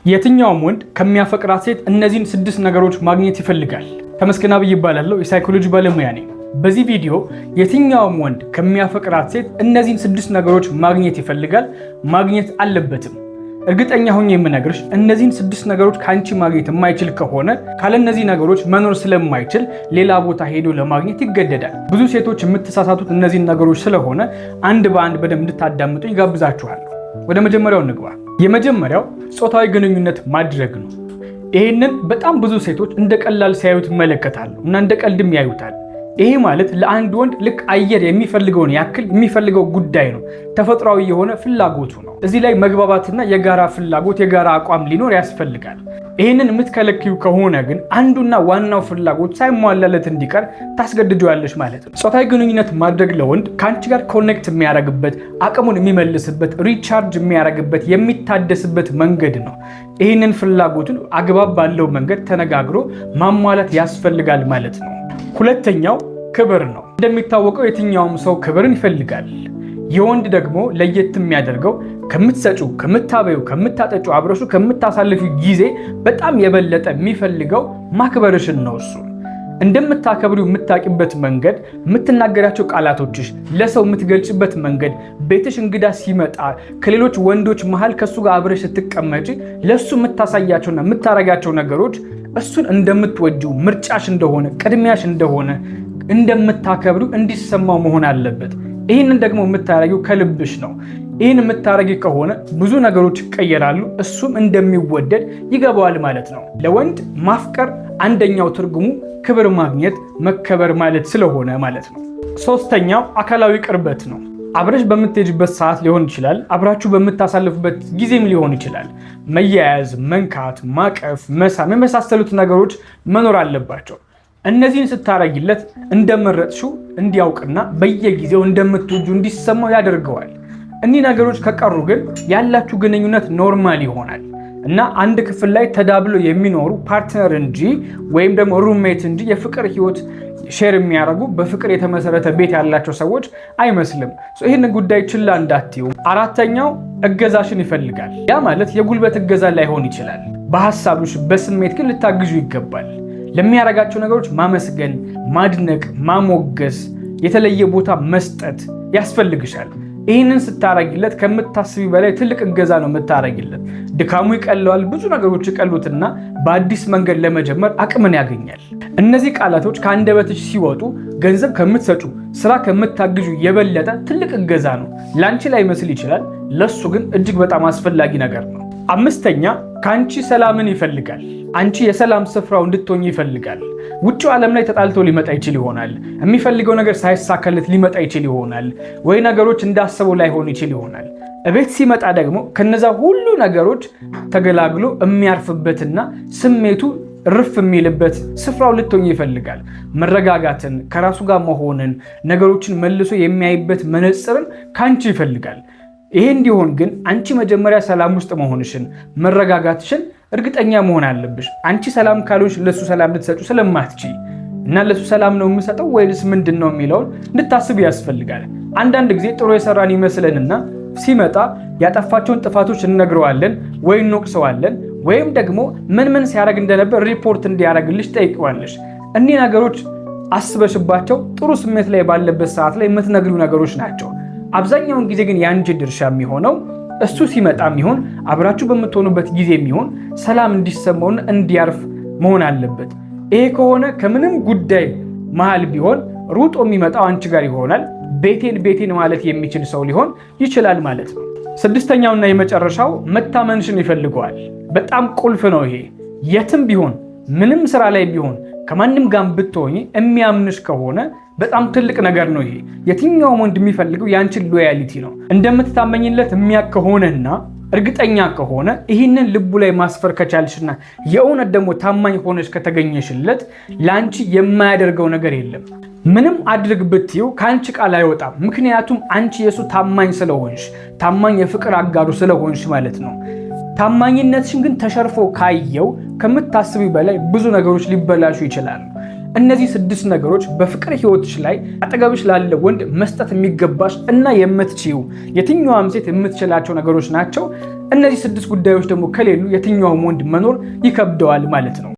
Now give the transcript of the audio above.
የትኛውም ወንድ ከሚያፈቅራት ሴት እነዚህን 6 ነገሮች ማግኘት ይፈልጋል። ተመስገን አብይ ይባላለሁ፣ የሳይኮሎጂ ባለሙያ ነኝ። በዚህ ቪዲዮ የትኛውም ወንድ ከሚያፈቅራት ሴት እነዚህን 6 ነገሮች ማግኘት ይፈልጋል፣ ማግኘት አለበትም። እርግጠኛ ሆኜ የምነግርሽ እነዚህን 6 ነገሮች ካንቺ ማግኘት የማይችል ከሆነ ካለ እነዚህ ነገሮች መኖር ስለማይችል ሌላ ቦታ ሄዶ ለማግኘት ይገደዳል። ብዙ ሴቶች የምትሳሳቱት እነዚህን ነገሮች ስለሆነ አንድ በአንድ በደንብ እንድታዳምጡ ይጋብዛችኋለሁ። ወደ መጀመሪያው እንግባ። የመጀመሪያው ጾታዊ ግንኙነት ማድረግ ነው። ይሄንን በጣም ብዙ ሴቶች እንደ ቀላል ሲያዩት ይመለከታሉ እና እንደ ቀልድም ያዩታል። ይሄ ማለት ለአንድ ወንድ ልክ አየር የሚፈልገውን ያክል የሚፈልገው ጉዳይ ነው። ተፈጥሯዊ የሆነ ፍላጎቱ ነው። እዚህ ላይ መግባባትና የጋራ ፍላጎት፣ የጋራ አቋም ሊኖር ያስፈልጋል። ይሄንን የምትከለክዩ ከሆነ ግን አንዱና ዋናው ፍላጎት ሳይሟላለት እንዲቀር ታስገድጂዋለሽ ማለት ነው። ጾታዊ ግንኙነት ማድረግ ለወንድ ከአንቺ ጋር ኮኔክት የሚያደርግበት፣ አቅሙን የሚመልስበት፣ ሪቻርጅ የሚያደርግበት፣ የሚታደስበት መንገድ ነው። ይህንን ፍላጎቱን አግባብ ባለው መንገድ ተነጋግሮ ማሟላት ያስፈልጋል ማለት ነው። ሁለተኛው ክብር ነው። እንደሚታወቀው የትኛውም ሰው ክብርን ይፈልጋል። የወንድ ደግሞ ለየት የሚያደርገው ከምትሰጩ፣ ከምታበዩ፣ ከምታጠጩ፣ አብረሹ ከምታሳልፊ ጊዜ በጣም የበለጠ የሚፈልገው ማክበርሽን ነው። እሱ እንደምታከብሪው የምታቂበት መንገድ፣ የምትናገራቸው ቃላቶችሽ፣ ለሰው የምትገልጭበት መንገድ፣ ቤትሽ እንግዳ ሲመጣ ከሌሎች ወንዶች መሃል ከሱ ጋር አብረሽ ስትቀመጪ ለሱ የምታሳያቸውና የምታረጋቸው ነገሮች እሱን እንደምትወጂው፣ ምርጫሽ እንደሆነ፣ ቅድሚያሽ እንደሆነ፣ እንደምታከብሪው እንዲሰማው መሆን አለበት። ይህንን ደግሞ የምታረጊው ከልብሽ ነው። ይህን የምታረጊ ከሆነ ብዙ ነገሮች ይቀየራሉ። እሱም እንደሚወደድ ይገባዋል ማለት ነው። ለወንድ ማፍቀር አንደኛው ትርጉሙ ክብር ማግኘት፣ መከበር ማለት ስለሆነ ማለት ነው። ሶስተኛው አካላዊ ቅርበት ነው። አብረሽ በምትሄጅበት ሰዓት ሊሆን ይችላል። አብራችሁ በምታሳልፉበት ጊዜም ሊሆን ይችላል። መያያዝ፣ መንካት፣ ማቀፍ፣ መሳም የመሳሰሉት ነገሮች መኖር አለባቸው። እነዚህን ስታረጊለት እንደመረጥሽው እንዲያውቅና በየጊዜው እንደምትወጁ እንዲሰማው ያደርገዋል። እኒህ ነገሮች ከቀሩ ግን ያላችሁ ግንኙነት ኖርማል ይሆናል እና አንድ ክፍል ላይ ተዳብሎ የሚኖሩ ፓርትነር እንጂ ወይም ደግሞ ሩሜት እንጂ የፍቅር ህይወት ሼር የሚያደርጉ በፍቅር የተመሰረተ ቤት ያላቸው ሰዎች አይመስልም። ይህን ጉዳይ ችላ እንዳትዩ። አራተኛው እገዛሽን ይፈልጋል። ያ ማለት የጉልበት እገዛ ላይሆን ይችላል። በሐሳብሽ በስሜት ግን ልታግዙ ይገባል። ለሚያረጋቸው ነገሮች ማመስገን፣ ማድነቅ፣ ማሞገስ፣ የተለየ ቦታ መስጠት ያስፈልግሻል። ይህንን ስታረጊለት ከምታስቢ በላይ ትልቅ እገዛ ነው የምታረጊለት። ድካሙ ይቀለዋል፣ ብዙ ነገሮች ይቀሉትና በአዲስ መንገድ ለመጀመር አቅምን ያገኛል። እነዚህ ቃላቶች ከአንደበትሽ ሲወጡ ገንዘብ ከምትሰጩ፣ ስራ ከምታግዙ የበለጠ ትልቅ እገዛ ነው። ላንቺ ላይመስል ይችላል፣ ለሱ ግን እጅግ በጣም አስፈላጊ ነገር ነው። አምስተኛ ከአንቺ ሰላምን ይፈልጋል። አንቺ የሰላም ስፍራው እንድትሆኝ ይፈልጋል። ውጭው ዓለም ላይ ተጣልቶ ሊመጣ ይችል ይሆናል። የሚፈልገው ነገር ሳይሳካለት ሊመጣ ይችል ይሆናል። ወይ ነገሮች እንዳሰበው ላይሆን ይችል ይሆናል። እቤት ሲመጣ ደግሞ ከነዛ ሁሉ ነገሮች ተገላግሎ የሚያርፍበትና ስሜቱ ርፍ የሚልበት ስፍራው ልትሆኝ ይፈልጋል። መረጋጋትን፣ ከራሱ ጋር መሆንን፣ ነገሮችን መልሶ የሚያይበት መነጽርን ካንቺ ይፈልጋል። ይሄ እንዲሆን ግን አንቺ መጀመሪያ ሰላም ውስጥ መሆንሽን፣ መረጋጋትሽን እርግጠኛ መሆን አለብሽ። አንቺ ሰላም ካልሆንሽ ለሱ ሰላም ልትሰጩ ስለማትቺ እና ለሱ ሰላም ነው የምሰጠው ወይስ ምንድን ነው የሚለውን እንድታስብ ያስፈልጋል። አንዳንድ ጊዜ ጥሩ የሰራን ይመስለንና ሲመጣ ያጠፋቸውን ጥፋቶች እንነግረዋለን ወይ እንወቅሰዋለን፣ ወይም ደግሞ ምን ሲያደርግ እንደነበር ሪፖርት እንዲያደርግልሽ ጠይቀዋለሽ። እኒህ ነገሮች አስበሽባቸው ጥሩ ስሜት ላይ ባለበት ሰዓት ላይ የምትነግሪው ነገሮች ናቸው። አብዛኛውን ጊዜ ግን የአንቺ ድርሻ የሚሆነው እሱ ሲመጣም ይሁን አብራችሁ በምትሆኑበት ጊዜ የሚሆን ሰላም እንዲሰማውና እንዲያርፍ መሆን አለበት። ይሄ ከሆነ ከምንም ጉዳይ መሃል ቢሆን ሩጦ የሚመጣው አንቺ ጋር ይሆናል። ቤቴን ማለት የሚችል ሰው ሊሆን ይችላል ማለት ነው። ስድስተኛውና የመጨረሻው መታመንሽን ይፈልገዋል። በጣም ቁልፍ ነው ይሄ። የትም ቢሆን ምንም ስራ ላይ ቢሆን ከማንም ጋር ብትሆኚ የሚያምንሽ ከሆነ በጣም ትልቅ ነገር ነው ይሄ። የትኛውም ወንድ የሚፈልገው ያንቺን ሎያሊቲ ነው። እንደምትታመኝለት የሚያውቅ ከሆነና እርግጠኛ ከሆነ ይህንን ልቡ ላይ ማስፈር ከቻልሽና የእውነት ደግሞ ታማኝ ሆነሽ ከተገኘሽለት ለአንቺ የማያደርገው ነገር የለም። ምንም አድርግ ብትይው ከአንቺ ቃል አይወጣም። ምክንያቱም አንቺ የሱ ታማኝ ስለሆንሽ፣ ታማኝ የፍቅር አጋሩ ስለሆንሽ ማለት ነው። ታማኝነትሽን ግን ተሸርፎ ካየው ከምታስቢው በላይ ብዙ ነገሮች ሊበላሹ ይችላሉ። እነዚህ 6 ነገሮች በፍቅር ህይወትሽ ላይ አጠገብሽ ላለ ወንድ መስጠት የሚገባሽ እና የምትችይው የትኛዋም ሴት የምትችላቸው ነገሮች ናቸው። እነዚህ 6 ጉዳዮች ደግሞ ከሌሉ የትኛውም ወንድ መኖር ይከብደዋል ማለት ነው።